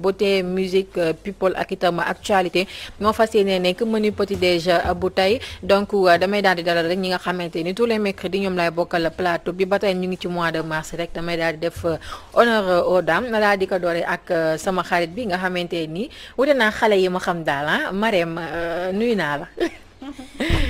beauté musique people ak itam actualité moo fas yéene nekk menu petit déj bu tey donc damay daal di dalal rek ñi nga xamante ni tous les mercredis ñoom lay bokkal plateau bi ba tey ñu ngi ci mois de mars rek damay daal di def honneur aux dames na daal di ko doore ak sama xarit bi nga xamante ni wute naa xale yi ma xam daal ah Marème nuyu naa la.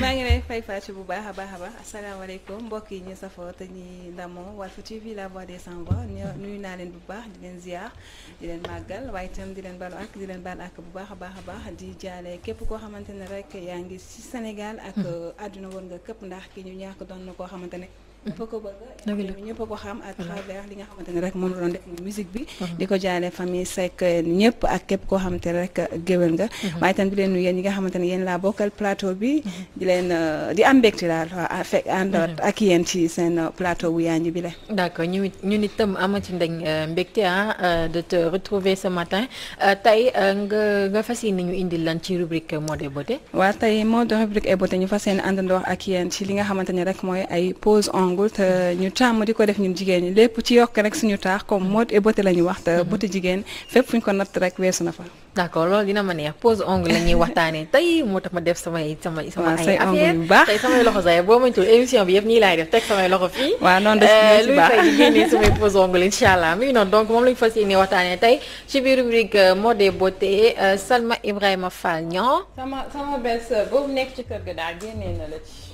maa ngi lay fay Fatou bu baax a baax asalaamaaleykum mbokk yi ñu safoo te ñi ndamoo Walf TV la voix des sans voix nuyu naa leen bu baax di leen ziar di leen màggal waaye itam di leen balu ak di leen baal ak bu baax a baax di jaale képp koo xamante ne rek yaa ngi ci Sénégal ak àdduna woon nga këpp ndax ki ñu ñàkk doon na koo xamante ne ñëpp ko bëgg ñëpp ko xam à travers li nga xamante ne rek moom la doon def musique bi di ko jaale famille Seck ñëpp ak képp koo xamante ne rek géwél nga waaye itam di leen nuyu yéen ñi nga xamante ne yéen laa bokkal plateau bi di leen di am mbégte daal waaw fekk ànd ak yéen ci seen plateau bu yanji bi la d'accord ñu itam amati ndañ mbégte de te retrouver ce matin tey nga fas yéene ñu indil lan ci rubrique mode et beauté waaw tey mode rubrique et beauté ñu fas yéene àndandoo ak yéen ci li nga xamante ne rek mooy ay pose te ñu tàmm di ko def ñun jigéen ñi lépp ci yokk rek suñu taax comme mode et beauté la ñuy wax te beauté jigéen fépp fu ñu ko natt rek weesu na fa. d'accord loolu dina ma neex pose ongle la ñuy waxtaanee tey moo tax ma def samay ay affaire bu baax tey samay loxo say boo mañtul émission bi yëpp nii laay def teg samay loxo fii. waaw noonu des luy fay di génnee samay pose ongle incha allah mi ngi noonu donc moom la ñu fas yéene waxtaanee tey ci biir rubrique mode et beauté Salma Ibrahima Fall Niang. sama belle-sœur boobu nekk ci kër ga daal génnee na la ci.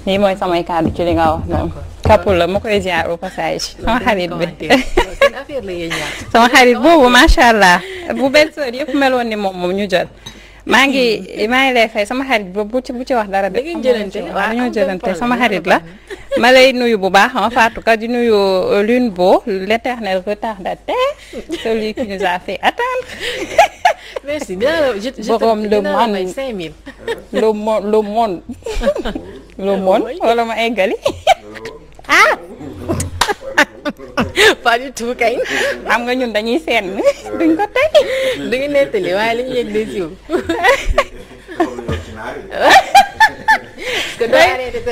lii mooy samay kàddu ci li nga wax noonu. kapul la ma koy ziar au passage. sama xarit bi sama xarit boobu macha allah bu belle-sœur yëpp meloon ni moom ñu jël. maa ngi lay fay sama xarit boobu bu ci wax dara de. dañoo jëlante sama xarit la. ma lay nuyu bu baax en Fatou Ka di nuyu Lune Beau l'éternel retardataire celui qui nous a fait attendre. merci borom le monde le monde wala ma eggali ah. pas du tout kay. xam nga ñun dañuy seen duñ ko tey. du ngi nettali waaye li ñu yëg des yow.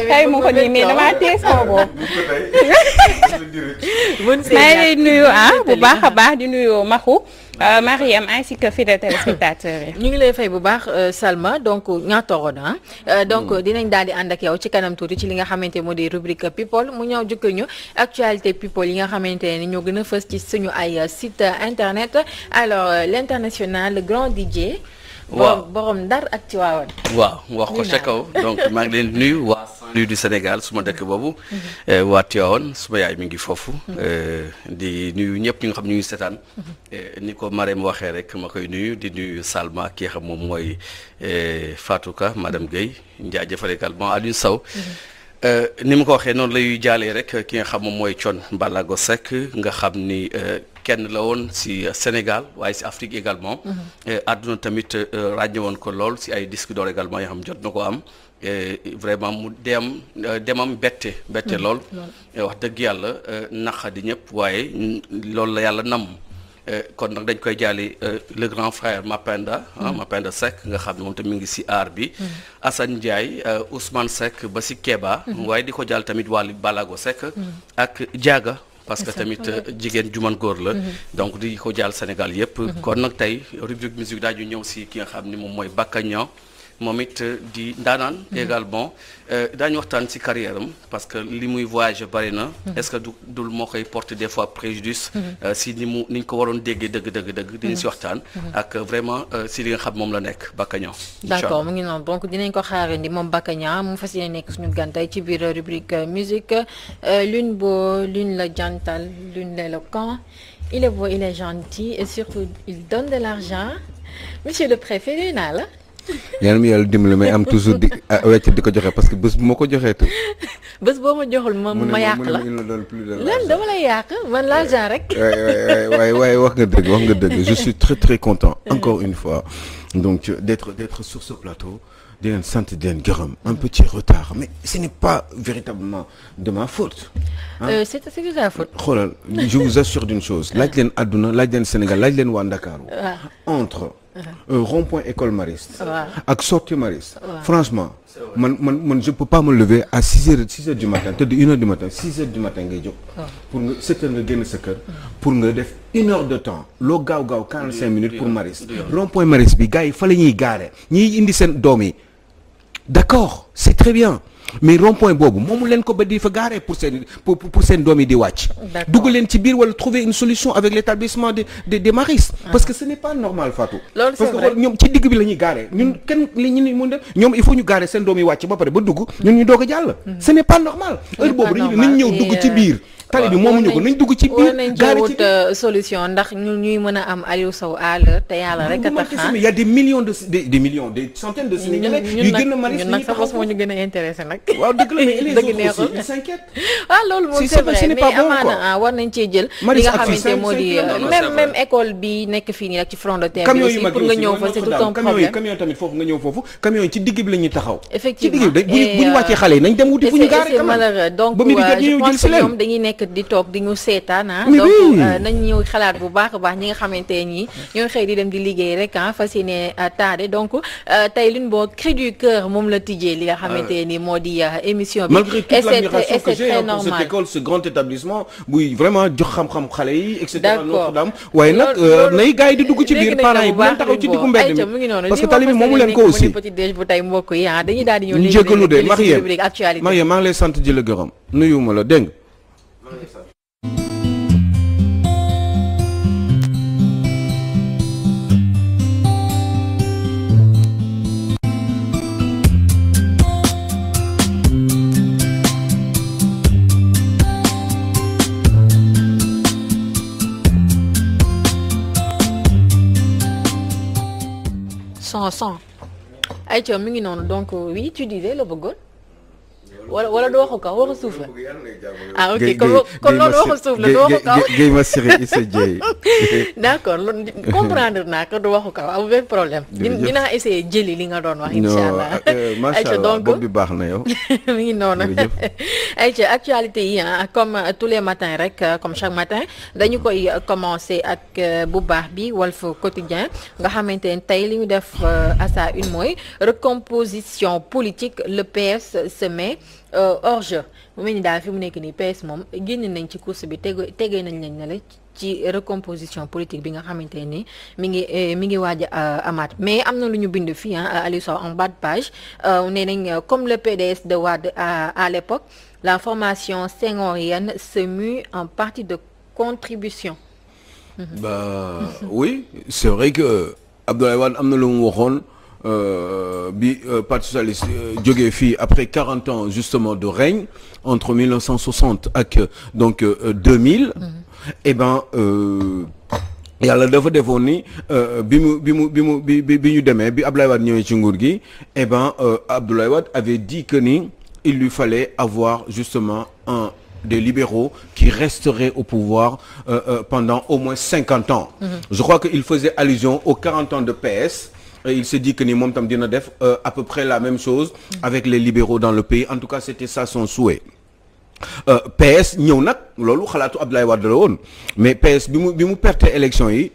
tey mu ko nii mais damaa téye sama bopp. maa ngi lay nuyu bu baax a baax di nuyu Maxu Mariam ainsi que fidèles téléspectateurs yi. ñu ngi lay fay bu baax Salma donc ñaatoroon donc dinañ daal di ànd ak yow ci kanam tuuti ci li nga xamante moo di rubrique people mu ñëw jukkal ñu actualité people yi nga xamante ne ñoo gën a fës ci suñu ay site internet alors l'international le grand DJ. waaw borom Ndar ak Tiwaawan. waaw wax ko ca kaw donc maa ngi leen nuyu waa Saint-Louis du Sénégal suma dëkk boobu. waa Tiwaawan suma yaay mi ngi foofu. di nuyu ñëpp ñi nga xam ñu ngi seetaan. ni ko Marème waxee rek ma koy nuyu di nuyu Salma ki nga xam moom mooy Fatou Ka madame Guèye jaajëfal également Aliou Sow. ni ma ko waxee noonu lay jaalee rek ki nga xam moom mooy Thione Ballago Seck nga xam ni. kenn la woon si Sénégal waaye si Afrique également. àdduna tamit ràññewoon ko lool si ay disques d'or également yoo xam jot na ko am. vraiment mu demam bette lool. wax dëgg yàlla naqadi ñëpp waaye loolu la yàlla nam kon nag dañ koy jaali le grand frère Mapenda. Mapenda Seck nga xam ne moom tamit mi ngi si aar bi. Assane Ndiaye Ousmane Seck ba si Kéba. waaye di ko jaal tamit Wally Ballago Seck. ak Diaga. parce que tamit jigéen juman góor la donc di ko jaal Sénégal yëpp kon nag tey rubrique musique daaju ñëw si ki nga xam ni moom mooy Baka Niang moom it di ndaanaan également daañu waxtaan si carrière am parce que li muy voyage bari na est-ce que dul moo koy porter des fois préjudice si niñ ko waroon déggee dëgg dinañ si waxtaan ak vraiment si li nga xam moom la nekk Baka Niang d'accord mu ngi noonu donc dinañ ko xaarandi moom Baka Niang mu fas yéene nekk suñu gan tey ci biir rubrique musique Lune Beau Lune la jantal Lune l'éloquent il est beau il est gentil et surtout il donne de l'argent monsieur le préfet nuyu naa la yàlla mi yàlla dimbali may am toujours di wecc di ko joxe parce que bés bu ma ko joxee tu bés boo ma joxul ma yàq la lan dama lay yàq man l'argent rek waaye wax nga dëgg je suis très très content encore une fois donc d'être sur ce plateau di leen sant di leen gërëm un petit retard mais ce n'est pas véritablement de ma faute c'est de ta faute xoolal je vous assure d'une chose laaj leen àdduna laaj leen Sénégal laaj leen waa Ndakaaru entre rond-point école Mariste. waaw ak sortie Mariste. franchement. man je peux pas me lever à 6 heures du matin tëdd 1 heure du matin 6 heures du matin ngay jóg. pour nga 7 heures nga génn sa kër. pour nga def 1 heure de temps loo gaaw 45 minutes pour Mariste. rond-point Mariste bi gars yi fa la ñuy gaare ñiy indi seen doom yi d'accord c'est très bien. mais rond-point boobu moomu leen ko ba di fa gaaree pour seen doom yi di wàcc. dugg leen ci biir wala trouver une solution avec l'établissement des maristes. parce que ce n'est pas normal Fatou. loolu c'est vrai parce que ñoom ci digg bi la ñuy gaaree ñun kenn li ñu mun def ñoom il faut ñu gaaree seen doom yi wàcc ba pare ba dugg ñun ñu doog a jàll. ce n'est pas normal. heure boobu nañ ñëw dugg ci biir. tali bi moomuñu ko nañ dugg ci biir gaari ci wut solution ndax ñuy mën a am Aliou Sow à l'heure te yàlla rek a tax il y a des millions des centaines de Sénégalais yu gën a Mariste ñun nag sa bos moo ñu gën a intéressé nag. waaw dëgg la mais les dëgg autres neexul aussi ils s'inquiètent. loolu moom c'est vrai mais amaana war nañ cee jël li nga xamante moo di même école bi nekk fii nii rek ci front de terre bi aussi pour nga ñëw fa c'est tout un problème. camion tamit foofu nga ñëw foofu camion yi ci digg bi la ñuy taxaw. effectivement ci digg bi bu ñu wàccee xale yi nañ dem wuti fu ñu gaare c'est malheureux donc je pense que ñoom dañuy nekk di toog di ñu seetaan donc nañ ñëw xalaat bu baax a baax ñi nga xamante ne ñooy xëy di dem di liggéey rek fas yéene taade donc tey luñ boo cri du cœur moom la tijjee li nga xamante ni moo di émission bi. malgré toute l'admiration que j'ai pour cette école ce grand établissement buy vraiment jox xam-xam xale yi et cetera Notre-Dame waaye nag nay gars yi di dugg ci biir parents yi bu leen taxaw ci diggu mbedd mi parce que tali bi moomu leen ko aussi petit déj bu tey mbokk yi dañuy daal di ñëw léegi jégalu de Mariem maa ngi lay sant di la gërëm nuyuma la dégg nga. son ayca mi ngi noonu donc oui tu disais la bëggoon wala du waxu kaw waxu suuf la ok kon loolu waxu suuf la du waxu kaw Guèye ma siri Issa Dieye d'accord loolu comprendre naa ko du waxu kaw amul benn problème dinaa essayer jëli li nga doon wax inshallah macha allah bopp bi baax na yow mi ngi noonu ayca actualité yi comme tous les matins rek comme chaque matin dañu koy commencer ak bu baax bi Walf Quotidien nga xamante ne tey li ñu def à sa une mooy recomposition politique le PS se met hors jeu mu mel ni daal fi mu nekk nii PS moom génn nañ ci course bi tegee nañ leen ne la ci recomposition politique bi nga xamante ni mi ngi waaj a amaat mais am na lu ñu bind fii Aliou Sow en bas de page nee nañ comme le PDS de Wade à l'époque la formation senghorienne se mue en partie de contribution. Oui c'est vrai que Abdoulaye Wade am na lu mu waxoon bi Parti socialiste jógee fii après 40 ans justement de règne entre 1960 ak donc 2000 et ben yàlla dafa defoon ni bi ñu demee bi Abdoulaye Wade ñëwee ci nguur gi et ben Abdoulaye Wade avait dit que ni il lui fallait avoir justement des libéraux qui resteraient au pouvoir pendant au moins 50 ans. Je crois qu'il faisait allusion aux 40 ans de PS. Et il s'est dit que ni moom tam dina def à peu près la même chose avec les libéraux dans le pays. En tout cas, c'était ça son souhait. PS ñëw nag loolu xalaatu Abdoulaye Wade la woon mais PS bi mu perte élection yi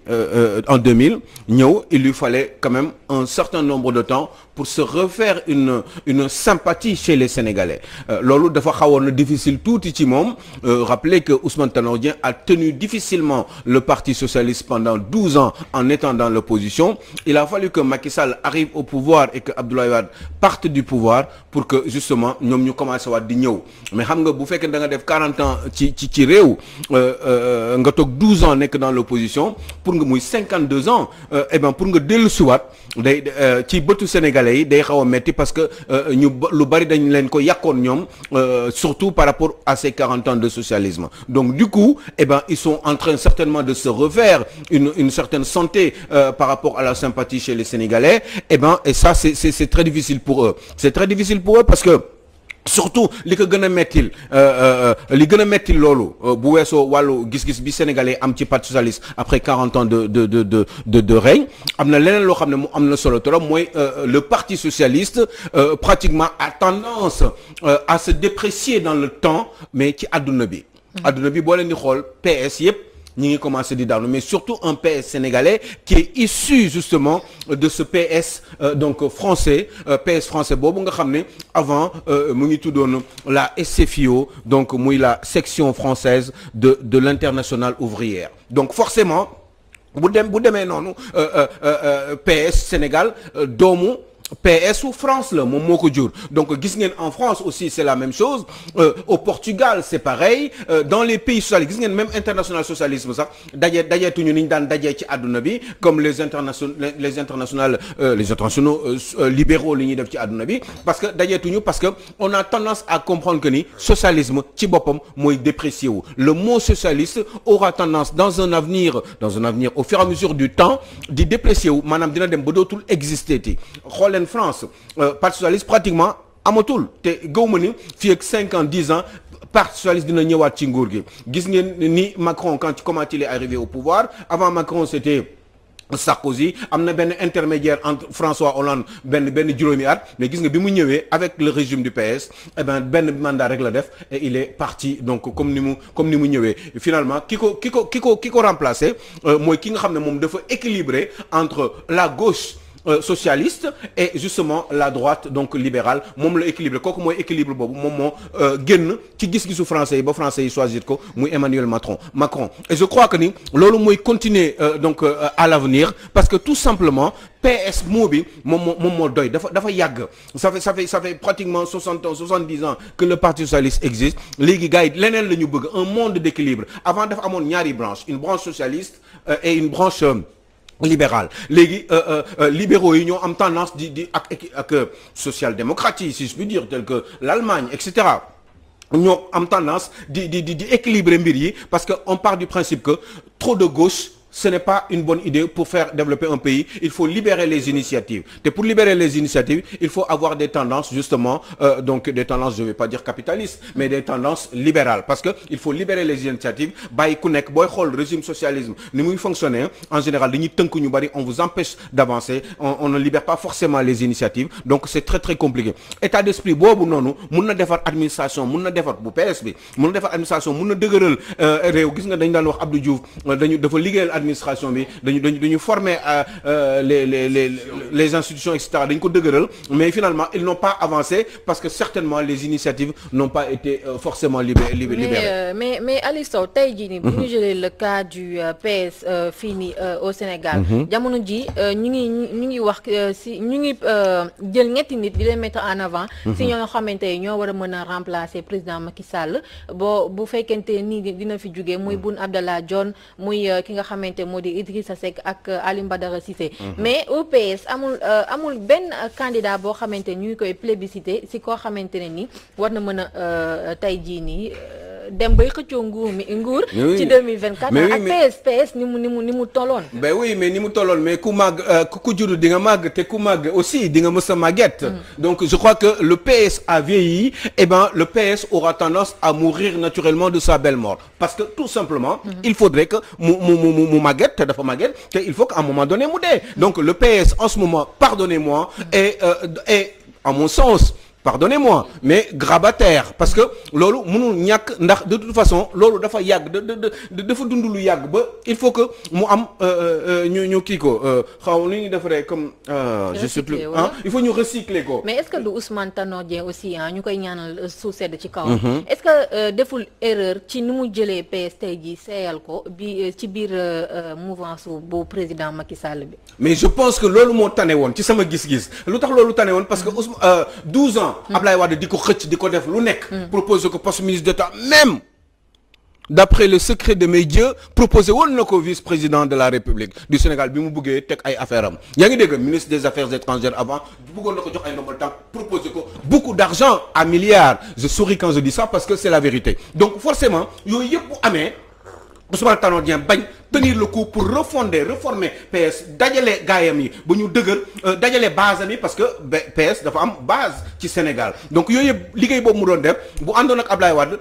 en 2000 ñëw il lui fallait quand même un certain nombre de temps pour se refaire une sympathie chez les Sénégalais loolu dafa xawoon na difficile tuuti ci moom rappelez que Ousmane Tanor Dieng a tenu difficilement le Parti socialiste pendant 12 ans en étant dans l'opposition. Il a fallu que Macky Sall arrive au pouvoir et que Abdoulaye Wade parte du pouvoir pour que justement ñoom ñu commencé waat di ñëw mais xam nga bu fekkee da nga def 40 ans ci réew nga toog 12 ans nekk dans l'opposition pour nga muy 52 ans et ben pour nga dellu siwaat day ci bëtu sénégalais yi day xaw a metti parce que lu bari dañ leen ko yàkkoon ñoom surtout par rapport à ces 40 ans de socialisme. Donc du coup eh ben ils sont en train certainement de se refaire une certaine santé par rapport à la sympathie chez les Sénégalais et ça c'est très difficile pour eux. C'est très difficile pour eux parce que surtout li ko gën a mettil loolu bu weesoo wàllu gis-gis bi sénégalais am ci parti socialiste après 40 ans de règne am na leneen loo xam ne mu am na solo trop mooy le parti socialiste pratiquement a tendance à se déprécier dans le temps mais ci adduna bi boo leen di xool PS yëpp ñi ngi commencé di daanu mais surtout un PS sénégalais qui est issu justement de ce PS donc français PS français boobu nga xam ne avant mu ngi tuddoon la SCFIO donc muy la section française de l'internationale ouvrière donc forcément bu demee noonu PS Sénégal doomu PS ou France la moom moo ko jur donc gis ngeen en France aussi c'est la même chose au Portugal c'est pareil dans les pays socialistes gis ngeen même international socialisme sax dajeetuñu ni ñu daan dajee ci àdduna bi comme les internationaux libéraux li ñuy def ci àdduna bi parce que dajeetuñu parce que on a tendance à comprendre que ni socialisme ci boppam mooy déprécié wu le mot socialiste aura tendance dans un avenir au fur et à mesure du temps di déprécié wu maanaam dina dem ba dootul exister ti en France parti socialiste pratiquement amatul te gëwma ni fii ak 5 ans 10 ans parti socialiste dina ñëwaat ci nguur gi gis ngeen ni Macron comment il est arrivé au pouvoir avant Macron c'était Sarkozy am na benn intermédiaire entre François Hollande benn juróomi at mais gis nga bi mu ñëwee avec le régime du PS eh ben benn mandat rek la def et il est parti donc comme ni mu ñëwee finalement ki ko remplacé mooy ki nga xam ne moom dafa équilibré entre la gauche socialiste et justement la droite donc libérale moom la équilibre kooku mooy équilibre boobu moom moo génn ci gis-gisu français yi ba français yi choisir ko muy Emmanuel Macron et je crois que ni loolu mooy continuer donc à l'avenir parce que tout simplement PS moo bi moom moo doy dafa yàgg ça fait pratiquement 60 ans 70 ans que le parti socialiste existe léegi gars yi leneen la ñu bëgg un monde d'équilibre avant dafa amoon ñaari branche une branche socialiste et une branche libéral léegi libéraux yi ñoo am tendance di ak social-démocratie si je puis dire tel que l'Allemagne etc ñoo am tendance di équilibrer mbir yi parce que on part du principe que trop de gauche ce n'est pas une bonne idée pour faire développer un pays il faut libérer les initiatives te pour libérer les initiatives il faut avoir des tendances justement donc des tendances je vais pas dire capitalistes mais des tendances libérales parce que il faut libérer les initiatives bàyyi ku nekk booy xool régime socialisme ni muy fonctionner en général dañuy tënk ñu bari on vous empêche d'avancer on ne libère pas forcément les initiatives donc c'est très très compliqué état d'esprit boobu noonu mun na defar administration mun na defar bu PS bi mun na defar administration mun na dëgëral réew gis nga dañu daan wax Abdou Diouf dafa liggéeyal administration bi dañu former les institutions etc dañ ko dëgëral mais finalement ils n'ont pas avancé parce que certainement les initiatives n'ont pas été forcément libérées. mais Aliou Sow tey jii nii bu ñu jëlee le cas du PS fii nii au Sénégal jamono ji ñu ngi wax si ñu ngi jël ñetti nit di leen mettre en avant si ñoo xamante ñoo war a mën a remplacer président Macky Sall bu fekkente nii dina fi jógee muy Boun Abdallah Dionne muy ki nga xamante moo di Idrissa Seck ak Alioune Badara Cissé mais au PS amul benn candidat boo xamante ñu ngi koy plébiscité si koo xamante ne ni war na mën a tey jii nii dem bay xëccoo nguur ci 2024 ak PS ni mu tolloon ben oui mais ni mu tolloon mais ku màgg ku juddu di nga màgg te ku màgg aussi di nga mës a màgget donc je crois que le PS a vieilli et ben le PS aura tendance à mourir naturellement de sa belle mort parce que tout simplement il faudrait que mu màgget te dafa màgget te il faut qu'à un moment donné mu dee donc le PS en ce moment pardonnez-moi est à mon sens pardonnez-moi mais grabataire parce que loolu mënul ñàkk ndax de toute façon loolu dafa yàgg dafa dund lu yàgg ba il faut que mu am ñu kii ko xaw ni ñu defaree comme je sais plus il faut ñu recycler ko. mais est-ce que du Ousmane Tanor Dieng aussi ñu koy ñaanal suuf sedd ci kaw. est-ce que deful erreur ci ni mu jëlee PS tey jii seeyal ko bi ci biir mouvance bu président Macky Sall bi. mais je pense que loolu moo tane woon ci sama gis-gis lu tax loolu tane woon parce que 12 ans. Ablaye Wade di ko xëcc di ko def lu nekk. proposé ko poste ministre d'État même d'après le secret de mes dieux proposé woon na ko vice-président de la République du Sénégal bi mu bëggee teg ay affaires am yaa ngi dégg ministre des Affaires étrangères avant bëggoon na ko jox ay ndombal tànk proposé ko beaucoup d'argent à milliards je souris quand je dis ça parce que c'est la vérité donc forcément yooyu yëpp bu amee Ousmane Tanor Dieng bañ tenir le coup pour reformer PS dajale gaayam yi ba ñu dëgër dajale base am yi parce que PS dafa am base ci Sénégal donc yooyu yëpp liggéey boobu mu doon def bu àndoon ak Ablaye Wade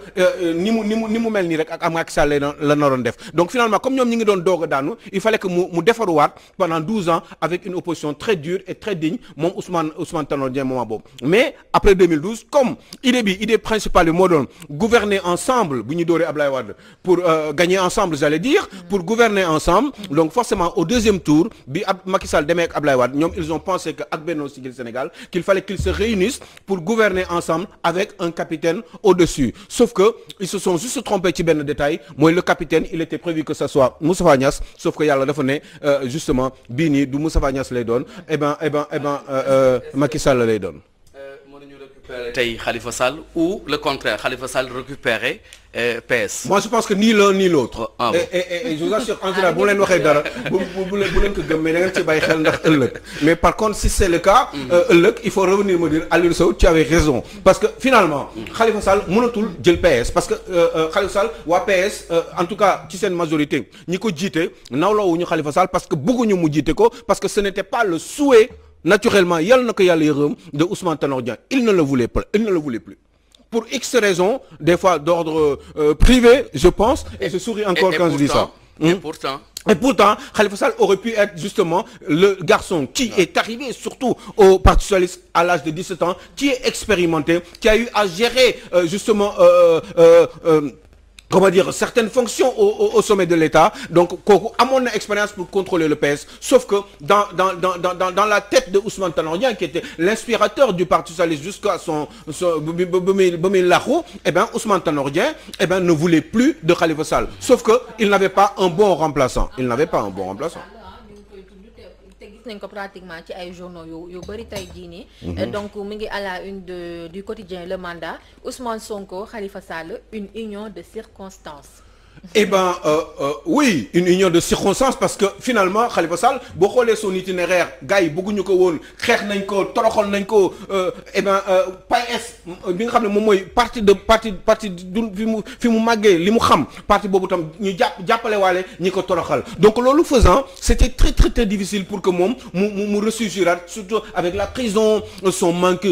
ni mu mel nii rek ak Macky Sall la naroon def donc finalement comme ñoom ñi ngi doon doog a daanu il fallait que mu defaruwaat pendant 12 ans avec une opposition très dure et très digne moom Ousmane Tanor Dieng moment boobu mais après 2012 comme idée principale bi moo doon gouverner ensemble bu ñu dooree Ablaye Wade pour gagner ensemble j'allais dire pour gouverner ensemble donc forcément au deuxième tour bi Macky Sall demee ak Ablaye Wade ñoom ils ont pensé que ak Benno Siggil Sénégal qu'il fallait qu'ils se réunissent pour gouverner ensemble avec un capitaine au-dessus sauf que ils se sont juste trompés ci benn détail mooy le capitaine il était prévu que ça soit Moustapha Niasse sauf que yàlla dafa ne justement bii nii du Moustapha Niasse lay doon Macky Sall lay doon. tey Khalifa Sall ou le contraire Khalifa Sall récupérer PS. moi je pense que ni l'un ni l'autre et je vous assure en général bu leen waxee dara bu leen ko gëm mais da ngeen ci bàyyi xel ndax ëllëg mais par contre si c'est le cas ëllëg il faut revenir me dire Aliou Sow tu avais raison parce que finalement Khalifa Sall mënatul jël PS parce que Khalifa Sall waa PS en tout cas ci seen majorité ñi ko jiite nawlawuñu Khalifa Sall parce que bëgguñu mu jiite ko parce que ce n'était pas le souhait naturellement yàlla na ko yàlla yërëm de Ousmane Tanor Dieng il ne le voulait plus pour X raisons des fois d'ordre privé je pense et je souris encore quand je dis ça et pourtant Khalifa Sall aurait pu être justement le garçon qui est arrivé surtout au Parti socialiste à l'âge de 17 ans qui est expérimenté qui a eu à gérer justement comment dire certaines fonctions au sommet de l'État donc kooku amoon na expérience pour contrôler le PS sauf que dans la tête de Ousmane Tanor Dieng qui était l'inspirateur du Parti socialiste jusqu'à son ba muy làqu eh ben Ousmane Tanor Dieng eh ben ne voulait plus de Khalifa Sall sauf que il n'avait pas un bon remplaçant nañ ko pratiquement ci ay journaux yu bëri tey jii nii donc mi ngi à la une du quotidien Le Mandat Ousmane Sonko Khalifa Sall une union de circonstances. Eh ben oui une union de circonstances parce que finalement Khalifa Sall boo xoolee son itinéraire gars yi bëgguñu ko woon xeex nañ ko toroxal nañ ko eh ben PS bi nga xam ne moom mooy parti du fi mu màggee li mu xam parti boobu tam ñu jàppale waale ñi ko toroxal donc loolu faisant c'était très très très difficile pour que moom mu ressurgiraat surtout avec la prison son manque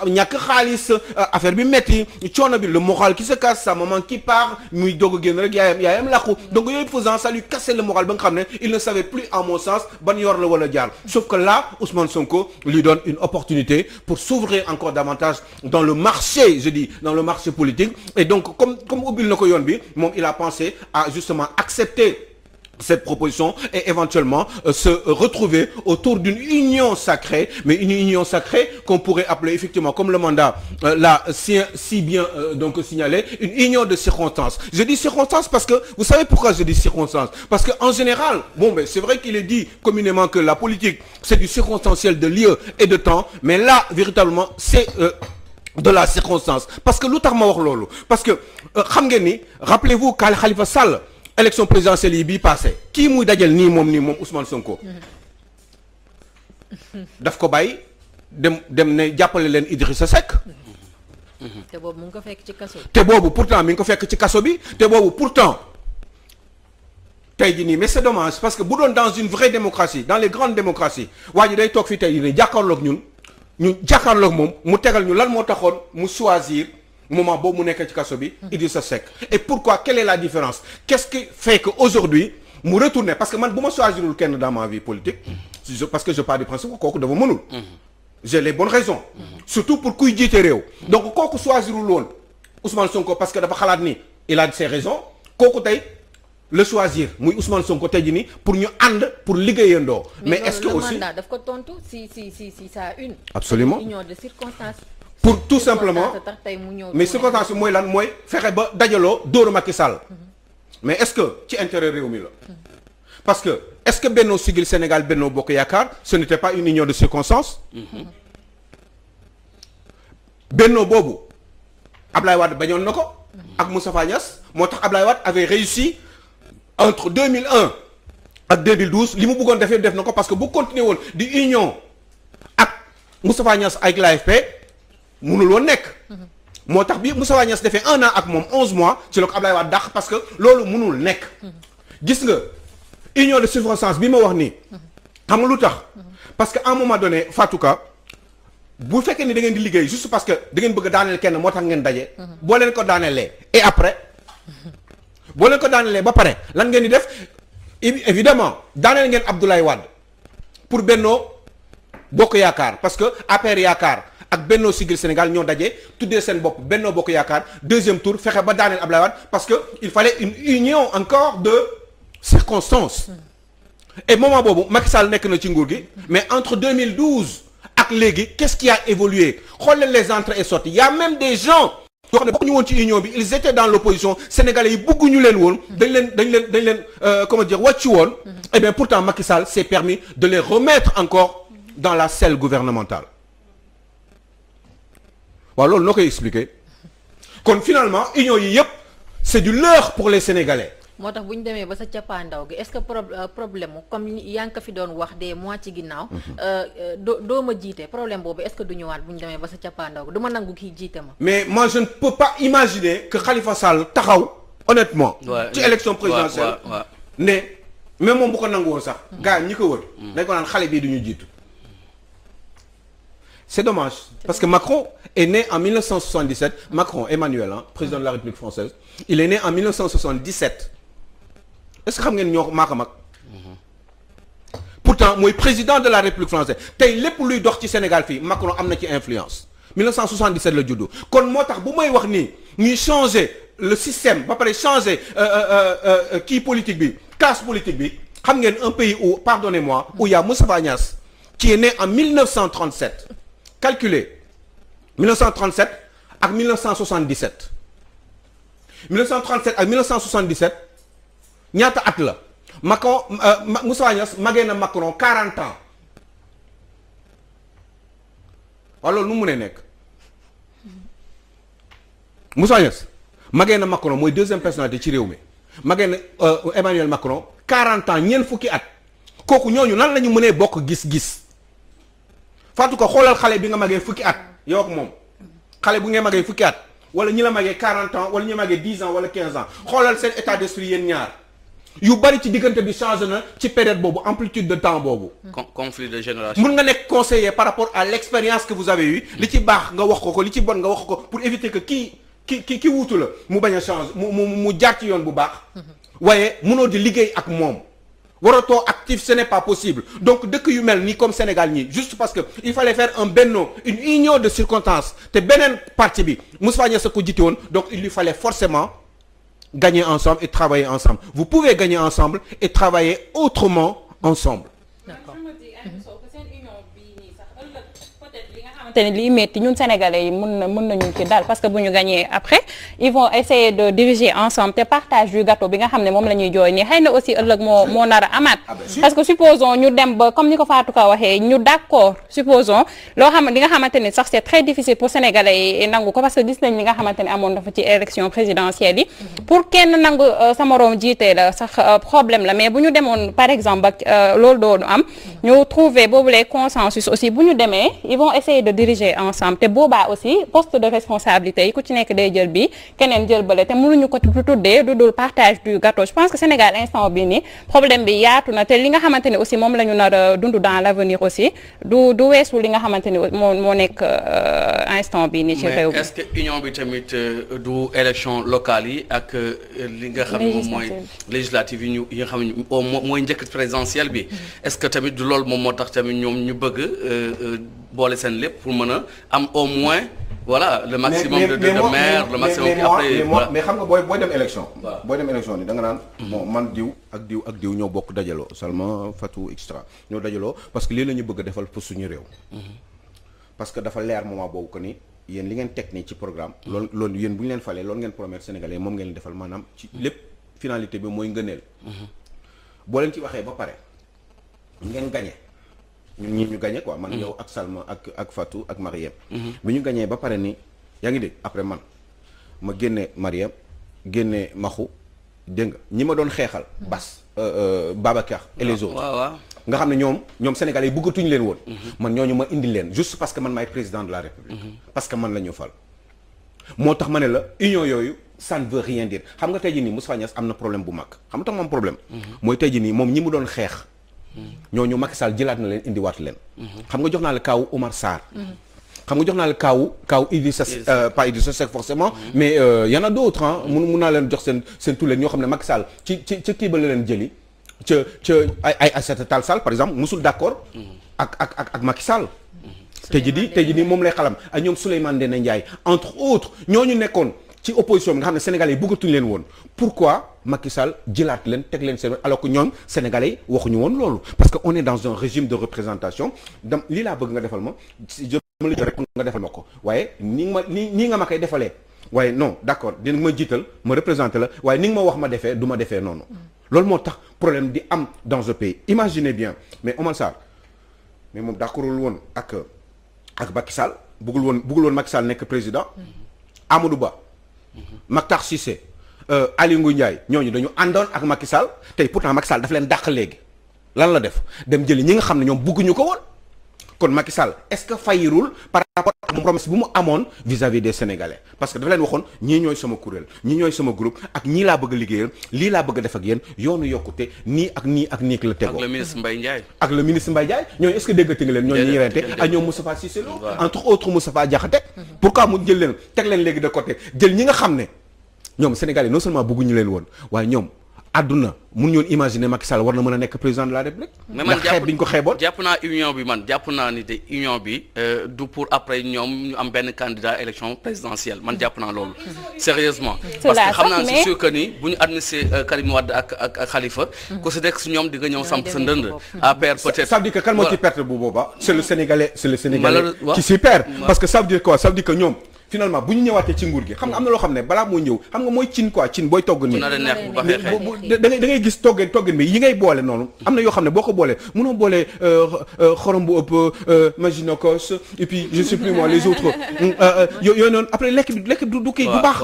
ñàkk xaalis affaire bi metti coono bi le moral qui se casse sa maman qui part muy doog génn rek yaayam làqu donc yooyu faisant ça lui cassait le moral ba nga xam ne il ne savait plus à mon sens ban yor la wala jaar sauf que là Ousmane Sonko lui donne une opportunité pour s'ouvrir encore davantage dans le marché je dis dans le marché politique et donc comme ubbil na ko yoon bi moom il a pensé à justement accepter cette proposition et éventuellement se retrouver autour d'une union sacrée mais une union sacrée qu'on pourrait appeler effectivement comme le mandat l'a si bien donc signalé une union de circonstances je dis circonstances parce que vous savez pourquoi je dis circonstances parce que en général ben c'est vrai qu'il est dit communément que la politique c'est du circonstanciel de lieu et de temps mais là véritablement c'est de la circonstance parce que lu tax ma wax loolu parce que xam ngeen ni rappelez-vous Khalifa Sall élection présidentielle yi bii passé kii muy dajal nii moom Ousmane Sonko daf ko bàyyi dem ne jàppale leen Idrissa Seck te boobu mu ngi ko fekk ci kaso bi te boobu pourtant mi ngi ko fekk ci kaso bi te boobu pourtant tey jii nii mais c'est dommage parce que bu doon dans une vraie démocratie dans les grandes démocraties waa ji day toog fii tey jii nii jàkkaarloog ñu jàkkaarloog moom mu tegal ñu lan moo taxoon mu choisir moment boobu mu nekk ci kaso bi Idrissa Seck et pourquoi quelle est la différence qu'est-ce qui fait que aujourd'hui mu retourner parce que man bu ma choisirul kenn dans ma vie politique parce que je pars du principe que kooku dafa mënul j'ai les bonnes raisons surtout pour kuy jiite réew donc kooku choisirul woon Ousmane Sonko parce que dafa xalaat ni il a ses raisons kooku tey le choisir muy Ousmane Sonko tey jii nii pour ñu ànd pour liggéeyandoo mais est-ce que aussi daf ko tontu si ça une absolument union de circonstances pour tout simplement mais circonstance bi mooy lan mooy fexe ba dajaloo dóoru Macky Sall mais est-ce que ci intérêt réew mi la parce que est-ce que Benno Siggil Sénégal Benno Bokk Yaakaar ce n'était pas une union de circonstances Benno boobu Ablaye Wade bañoon na ko ak Moustapha Niasse moo tax Ablaye Wade avait réussi entre 2001 ak 2012 li mu bëggoon def na ko parce que bu continuer woon di union ak Moustapha Niasse avec l'AFP mënul woon nekk moo tax bi Moustapha Niasse defee 1 an ak moom 11 mois ci la ko Ablaye Wade dàq parce que loolu mënul nekk gis nga union de circonstance bi ma wax nii xam nga lu tax parce que à un moment donné Fatou Ka bu fekkee ni da ngeen di liggéey juste parce que da ngeen bëgg a daaneel kenn moo tax ngeen daje boo leen ko daaneelee et après boo leen ko daaneelee ba pare lan ngeen di def évidemment daaneel ngeen Abdoulaye Wade pour Benno Bokk Yaakaar parce que APR Yaakaar ak Benno Siggil Sénégal ñoo daje tuddee seen bopp Benno Bokk Yaakaar deuxième tour fexe ba daaneel Abdoulaye Wade parce que il fallait une union encore de circonstances et moment boobu Macky Sall nekk na ci nguur gi mais entre 2012 ak léegi qu'est-ce qui a évolué xool leen les entrées et sorties il y a même des gens yoo xam ne bokkuñu woon ci union bi ils étaient dans l'opposition sénégalais yi bëgguñu leen woon dañ leen comment dire wàccu woon et bien pourtant Macky Sall s'est permis de les remettre encore dans la selle gouvernementale waaw loolu noo koy expliquer kon finalement union yi yëpp c'est du leurre pour les sénégalais. moo tax bu ñu demee ba sa cappaandaw gi est-ce que problème mu comme yaa ngi ko fi doon wax des mois ci ginnaaw. doo ma jiite problème boobu est-ce que du ñëwaat bu ñu demee ba sa cappaandaw gi du ma nangu kii jiite ma. mais moi je ne peux pas imaginer que Khalifa Sall taxaw honnêtement. ci élection présidentielle. ne même moom bu ko nangu woon sax. gars ñi ko wër. dañ ko naan xale bii du ñu jiitu. c'est dommage parce que Macron est né en 1977 Macron Emmanuel président de la République française il est né en 1977. est-ce que xam ngeen ñoo maa ko mag pourtant mooy président de la République française tey lépp luy dox ci Sénégal fii Macron am na ci influence 1977 la juddu kon moo tax bu may wax nii ñuy changer le système ba pare changer kii politique bi classe politique bi xam ngeen un pays où pardonnez-moi où il y a Moustapha Niasse qui est né en 1937 calculez 1937 ak 1977 1937 ak 1977 ñaata at la Macron Moussa Niasse magee na Macron 40 ans waaw loolu nu mu mënee nekk Moussa Niasse magee na Macron mooy deuxième personnalité ci réew mi magee na Emmanuel Macron 40 ans ñeent fukki at kooku ñooñu nan la ñu mënee bokk gis-gis Fatou ko xoolal xale bi nga magee fukki at yow ak moom xale bu ngeen magee fukki at wala ñi la magee 40 ans wala ñi magee 10 ans wala 15 ans xoolal seen état d'esprit yéen ñaar yu bari ci diggante bi changé na ci période boobu amplitude de temps boobu. conflit de génération. mun nga nekk conseiller par rapport à l'expérience que vous avez eue li ci baax nga wax ko li ci bon nga wax ko pour éviter que ki wuutu la mu bañ a changer mu jaar ci yoon bu baax. waaye munoo di liggéey ak moom. waratoo actif ce n'est pas possible donc dëkk yu mel nii comme Sénégal ñii juste parce que il fallait faire un benno une union de circonstances te beneen parti bi Moustapha Niasse ko jiite woon donc il lui fallait forcément gagner ensemble et travailler ensemble vous pouvez gagner ensemble et travailler autrement ensemble. te lii metti ñun sénégalais yi mën nañu ci dal parce que bu ñu gagné après ils vont essayer de diriger ensemble te partage du gâteau bi nga xam ne moom la ñuy jooy nii xëy na aussi ëllëg moo nar a amaat parce que supposons ñu dem ba comme ni ko Fatou Ka waxee ñu d'accord supposons loo xam li nga xamante ni sax c'est très difficile pour sénégalais yi nangu ko parce que gis nañ li nga xamante ni amoon dafa ci élection présidentielle yi pour kenn nangu sa moroom jiitee la sax problème la mais bu ñu demoon par exemple ak loolu doonu am ñu trouver boobu les consensus aussi bu ñu demee ils vont essayer de diriger ensemble te boobaa aussi poste de responsabilité yi ku ci nekk day jël bi keneen jël bële te mënuñu ko tuddee du dul partage du gâteau je pense que Sénégal instant bi nii problème bi yaatu na te li nga xamante ne aussi moom la ñu nar a dund dans l'avenir aussi du weesu li nga xamante ni moo nekk instant bi nii ci réew mi. mais est-ce que union bi tamit du élection locale yi ak li nga xam ne moom mooy législative yi nga xam ne mooy njëkk présidentielle bi est-ce que tamit du loolu moom moo tax tamit ñoom ñu bëgg boole seen lépp pour mën a am au moins voilà le maximum de maire le maximum après voilà mais xam nga booy dem élection booy dem élection ni da nga naan bon man diw ak diw ñoo bokk dajaloo Salma Fatou extra ñoo dajaloo parce que lii la ñu bëgg a defal pour suñu réew parce que dafa leer moment boobu que ni yéen li ngeen teg nii ci programme loolu yéen bu ñu leen falee loolu ngeen promettre Sénégalais moom ngeen defal maanaam ci lépp finalité bi mooy ngëneel boo leen ci waxee ba pare ngeen gagné ñun ñii ñu gagné quoi man yow ak Salma ak Fatou ak Mariem bi ñu gagné ba pare ni yaa ngi dégg après man ma génne Mariem génne Maxu dégg nga ñi ma doon xeexal Bas Babacar et les autres nga xam ne ñoom Sénégalais yi bëggatuñu leen woon man ñooñu ma indi leen juste parce que man maay président de la République parce que man la ñu fal moo tax ma ne la union yooyu ça ne veut rien dire xam nga tey jii nii Moustapha Niasse am na problème bu mag xam nga tax moom problème mooy tey jii nii moom ñi mu doon xeex ñooñu Macky Sall jëlaat na leen indiwaat leen xam nga jox naa la kaawu Omar Sarr xam nga jox naa la kaawu Idrissa pas Idrissa Seck forcément mais y en a d'autres ah mun naa leen jox seen tur leen ñoo xam ne Macky Sall ci kii ba la leen jëli ca ay Aïssata Tall Sall par exemple musul d'accord ak Macky Sall tey jii nii moom lay xalam ak ñoom Souleymane Ndéné Ndiaye entre autres ñooñu nekkoon ci opposition bi nga xam ne sénégalais yi bëggatuñu leen woon pourquoi Macky Sall jëlaat leen teg leen seen alors que ñoom sénégalais yi waxuñu woon loolu parce que on est dans un régime de représentation dam lii laa bëgg nga defal ma je ma la jox rek nga defal ma ko waaye nii nga ma koy defalee waaye non d'accord dina ma jiital ma représenté la waaye ni nga ma wax ma defee du ma defee noonu loolu moo tax problème di am dans un pays imaginez bien mais Omar Sarr mais moom d'accordul woon ak Macky Sall bëggul woon Macky Sall nekk président Amadou Ba Makhtar Cissé Aly Ngouille Ndiaye ñooñu dañu àndoon ak Macky Sall tey pourtant Macky Sall daf leen dàq léegi lan la def dem jëli ñi nga xam ne ñoom bëgguñu ko woon kon Macky Sall est-ce que fayirul par rapport ak promesse bu mu amoon vis-à-vis des Sénégalais parce que dafa leen waxoon ñii ñooy sama kuréel ñii ñooy sama groupe ak ñii laa bëgg a liggéeyal lii laa bëgg a def ak yéen yoonu yokkute nii ak nii la tegoo. ak le ministre Mbaye Ndiaye. ak le ministre Mbaye Ndiaye ñooñu est-ce que déggati nga leen. ñooñu ñuy rente ak ñoom Moustapha Cissé Lo entre autres Moustapha Diakhaté. pourquoi mu jël leen teg leen léegi de côté jël ñi nga xam ne ñoom Sénégalais non seulement bëgguñu leen woon waaye ñoom àdduna mun ñoon imaginer Macky Sall war na mën a nekk président de la République. mais man xeeb bi ñu ko xeeboon. jàpp naa union bi jàpp naa ni de union bi du pour après ñoom ñu am benn candidat élection présidentielle man jàpp naa loolu. sérieusement parce que xam naa c'est sûr que ni bu ñu administré Karim Wade ak Khalifa. ku si nekk si ñoom di nga ñëw samp sa ndënd. APR peut-être ça veut dire que kan moo ci perte bu boobaa. c'est le Sénégalais qui s'y perd. parce que ça veut dire quoi ça veut dire que ñoom. finalement bu ñu ñëwaatee ci nguur gi xam nga am na loo xam ne balaa moo ñëw xam nga mooy cin quoi cin booy togg nii da ngay gis toggin bi yi ngay boole noonu am na yoo xam ne boo ko boolee mënoo boole xorom bu ëpp maginokos et puis je sais plus moi les autres yooyu noonu après lekk bi du kii du baax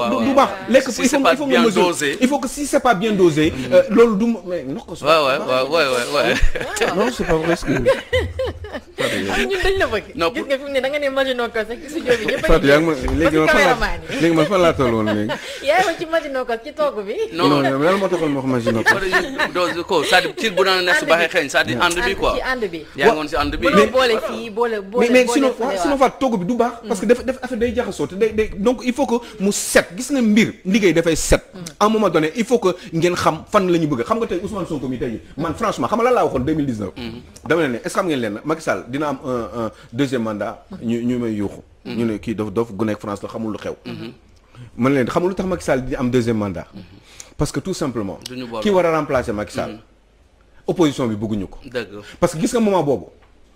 lekk il faut nga mesurer il faut que si c'est pas bien dosé loolu du mais nokos non c'est pas vrai ce que ñun dañ la bëgg gis nga fi mu ne da nga ne maginokos rek ci studio bi ñëpp léegi man fan laa toll woon léegi. yaa ngi ci maginokos ci togg bi. non lan moo taxoon ma wax maginokos. ko c'est-à-dire ci bu naan nekk su baaxee xeeñ c'est-à-dire ànd bi quoi. ci ànd bi yaa ngoon si ànd bi. boole fii boole mais sinon fa togg bi du baax. parce que dafa affaire day jaxasoo te day donc il faut que mu set gis nga mbir liggéey dafay set. à un moment donné il faut que ngeen xam fan la ñu bëgg xam nga tey Ousmane Sonko mi tey man franchement xam nga lan laa waxoon 2019. dama ne est-ce que xam ngeen leen Macky Sall dina am un deuxième mandat ñu may yuuxu ñu ne kii dof gu nekk France la xamul lu xew. man leen xamul lu tax Macky Sall di am deuxième mandat. parce que tout simplement. ki war a remplacer Macky Sall. opposition bi bëgguñu ko. parce que gis nga moment boobu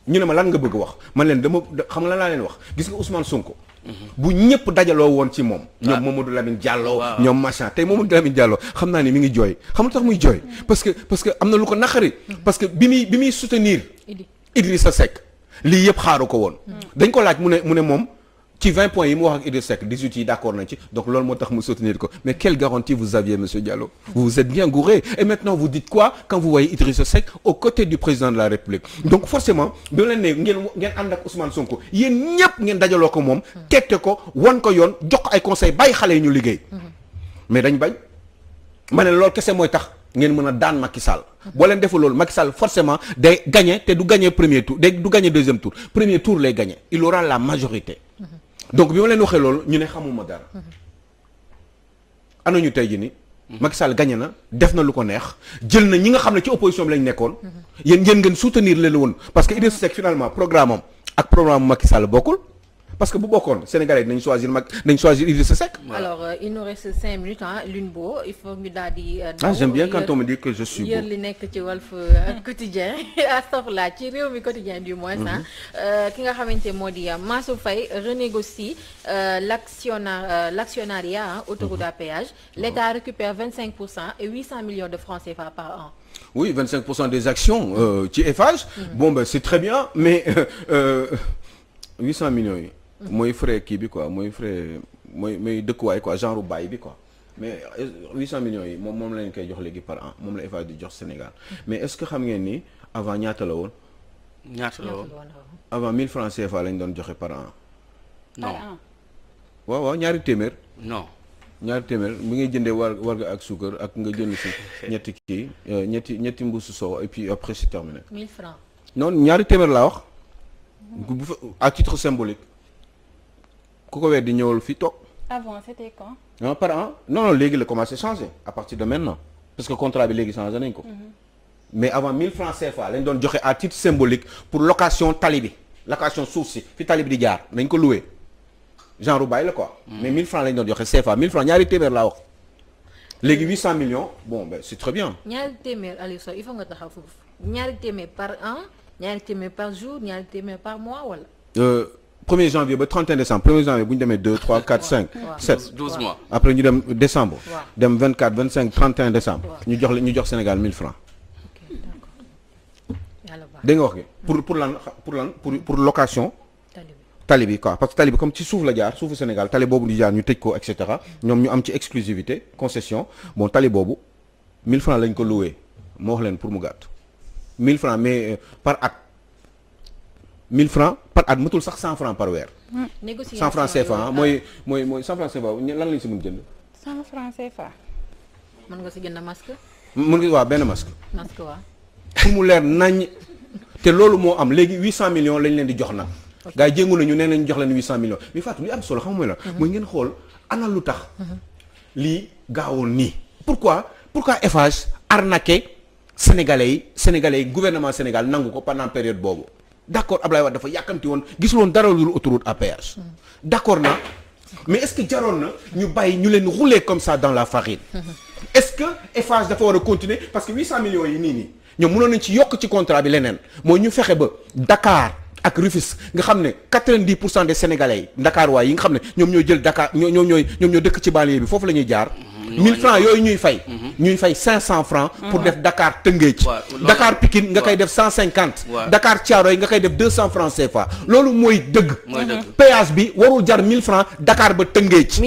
ñu ne ma lan nga bëgg wax man leen dama xam nga lan laa leen wax gis nga Ousmane Sonko. bu ñëpp dajaloo woon ci moom. ñoom Mamadou Lamine Diallo. ñoom machin tey Mamadou Lamine Diallo xam naa ni mi ngi jooy xam nga tax muy jooy. parce que am na lu ko naqari. parce que bi muy soutenir. Idrissa Seck lii yëpp xaaru ko woon. dañ ko laaj mu ne moom. ci 20 points yi mu wax ak Idrissa Seck 18 yi d'accord nañ ci donc loolu moo tax mu soutenir ko mais quelle garantie vous aviez monsieur Diallo vous vous êtes bien gouré et maintenant vous dites quoi quand vous voyez Idrissa Seck aux côtés du président de la République donc forcément bi leen ne ngeen ànd ak Ousmane Sonko yéen ñëpp ngeen dajaloo ko moom tette ko wan ko yoon jox ko ay conseils bàyyi xale yi ñu liggéey mais dañ bañ ma ne loolu kese mooy tax ngeen mën a daan Macky Sall boo leen deful loolu Macky Sall forcément day gagner te du gagner premier tour du gagner deuxième tour premier tour lay gagner il aura la majorité donc bi ma leen waxee loolu ñu ne xamuma dara ana ñu tey ji ni Macky Sall gagné na def na lu ko neex jël na ñi nga xam ne ci opposition bi lañ nekkoon yéen ngeen soutenir leen woon parce que Idrissa Seck finalement programme am ak programme Macky Sall bokkul parce que bu bokkoon Sénégalais nañ choisir Idrissa Seck. alors il nous reste 5 minutes Lune Bo il faut ñu daal di. j'aime bien quand on me dit que je suis beau. yéen li nekk ci Walf Quotidien astafurlah ci Rewmi Quotidien du moins ki nga xamante moo di Mansour Faye renégocie l'actionnariat autoroute à péage. l'État récupère 25% et 800 millions de francs CFA par an. oui 25% des actions ci Eiffage. bon ben c'est très bien mais 800 millions yi. mooy frais kii bi quoi mooy frais mooy dëkkuwaay quoi genre bail bi quoi mais 800 millions yi moom lañ koy jox léegi par an moom la Eiffage di jox Sénégal mais est-ce que xam ngeen ni avant ñaata la woon. avant 1000 francs CFA lañ doon joxe par an. non waaw ñaari téeméer. non ñaari téeméer bi ngay jëndee warga ak suukar ak nga jënd si ñetti kii ñetti mbuusu soow et puis après c'est terminé. 1000 francs. non ñaari téeméer laa wax. à titre symbolique. ku ko weer di ñëwal fii toog. avant c'était quand. non par an non léegi la commencé changer à partir de maintenant parce que contrat bi léegi changé nañ ko. mais avant 1000 francs CFA lañ doon joxe à titre symbolique pour location tali bi location suuf si fi tali bi di jaar nañ ko loué genre bàyyi la quoi. mais 1000 francs lañ doon joxe CFA 1000 francs ñaari téeméer laa wax. léegi 800 millions bon ben c'est très bien. ñaari téeméer Aliou Sow il faut nga taxaw foofu ñaari téeméer par an ñaari téeméer par jour ñaari téeméer par mois wala. 1er janvier ba 31 décembre 1er janvier bu ñu demee 2 3 4 5 7 12 mois. après ñu dem décembre. dem 24 25 31 décembre. ñu jox Sénégal 1000 francs. ok d'accord yàlla baax. dégg nga wax gi pour location. tali bi quoi parce que tali bi comme ci suuf la jaar suufu Sénégal tali boobu di jaar ñu tëj ko et cetera ñoom ñu am ci exclusivité concession bon tali boobu 1000 francs lañ ko loué moo wax leen pour mu gàtt 1000 francs mais par at 1000 francs par at matul sax 100 francs par weer. négociation 100 francs CFA mooy 100 francs CFA lan lañ si mën jënd. 100 francs CFA. mën nga si jënd masque. mën nga waaw benn masque. masque waaw. pour mu leer nañ te loolu moo am léegi 800 millions lañ leen di jox nag. gaa yi jéngu nañu nee nañ jox leen 800 millions mais Fatou li am solo xam nga mooy la. mooy ngeen xool ana lu tax. lii gaawoon nii. pourquoi Eiffage arnaqué sénégalais yi gouvernement Sénégal nangu ko pendant période boobu. d'accord Ablaye Wade dafa yàkkamti woon gisul woon dara lu autoroute à péage. d'accord na mais est-ce que jaroon na ñu bàyyi ñu leen rouler comme ça dans la farine. est-ce que Eiffage dafa war a continuer parce que 800 millions yi nii ñoom mënoon nañ ci yokk ci contrat bi leneen mooy ñu fexe ba Dakar ak Rufisque nga xam ne 90% des sénégalais yi Dakar waay yi nga xam ne ñoom ñoo jël Dakar ñoom ñoo dëkk ci banlieue bi foofu la ñuy jaar. 1000 francs yooyu ñuy fay 500 francs pour def Dakar Tëngéej. Dakar Pikine nga koy def 150. Dakar Thiaroye nga koy def 200 francs CFA loolu mooy dëgg. péage bi warul jar 1000 francs Dakar ba Tëngéej.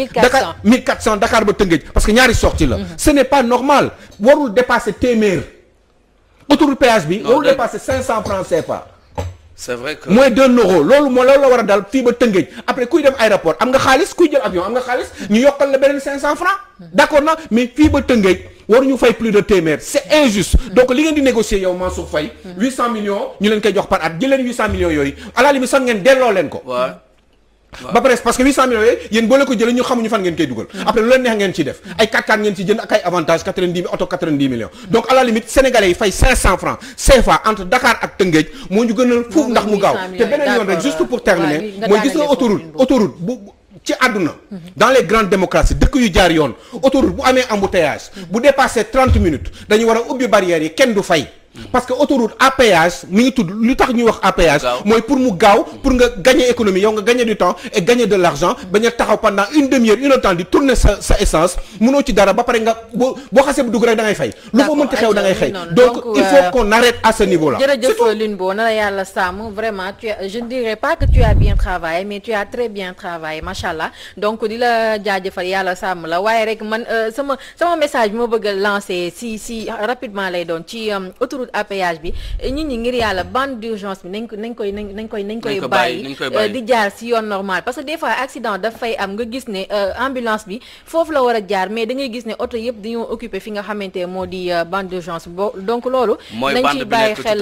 1400 Dakar ba Tëngéej parce que ñaari sortie la. ce n'est pas normal warul dépasser téeméer autoroute péage bi. warul dépasser 500 francs CFA. c'est vrai que moins d'1 euro loolu la war a dal fii ba Tëngéej après kuy dem aéroport am nga xaalis kuy jël avion am nga xaalis ñu yokkal la beneen 500 francs d'accord na mais fii ba Tëngéej waruñu fay plus de téeméer c'est injuste donc li ngeen di négocier yow Mansour Faye 800 millions ñu leen koy jox par at jël leen 800 millions yooyu à la limite sax ngeen delloo leen ko. ba pare parce que 800 millions yooyu yéen boo leen ko jëlee ñu xamuñu fan ngeen koy dugal. après lu leen neex ngeen ciy def ay 4x4 ngeen ci jënd ak ay avantages 90 millions donc à la limite sénégalais yi fay 500 francs CFA entre Dakar ak Tëngéej moo ñu gënal fuuf ndax mu gaaw te beneen yoon rek juste pour terminer mooy gis nga autoroute bu ci àdduna dans les grandes démocraties dëkk yu jaar yoon autoroute bu amee embouteillage bu dépassé 30 minutes dañu war a ubbi barrières yi kenn du fay. parce que autoroute à péage mi ngi tudd lu tax ñuy wax à péage mooy pour mu gaaw pour nga gagner économie yow nga gagner du temps et gagner de l'argent bañ a taxaw pendant une demi-heure une heure temps di tourner sa essence mënoo ci dara ba pare nga boo xasee bu dugg rek da ngay fay lu fa mënti xew da ngay fay donc il faut qu'on arrête à ce niveau là. jërëjëf Lunbo na la yàlla sàmm vraiment je ne dirais pas que tu as bien travaillé mais tu as très bien travaillé machallah donc di la jaajëfal yàlla sàmm la waaye rek man sama message bi ma bëgg a lancer si rapidement lay doon ci autoroute à péage bi nit ñi ngir yàlla bande d'urgence bi nañ koy bàyyi di jaar ci yoon normal parce que des fois accident daf fay am nga gis ne ambulance bi foofu la war a jaar mais da ngay gis ne oto yëpp dañoo occupé fi nga xamante moo di bande d'urgence donc loolu nañ ci bàyyi xel.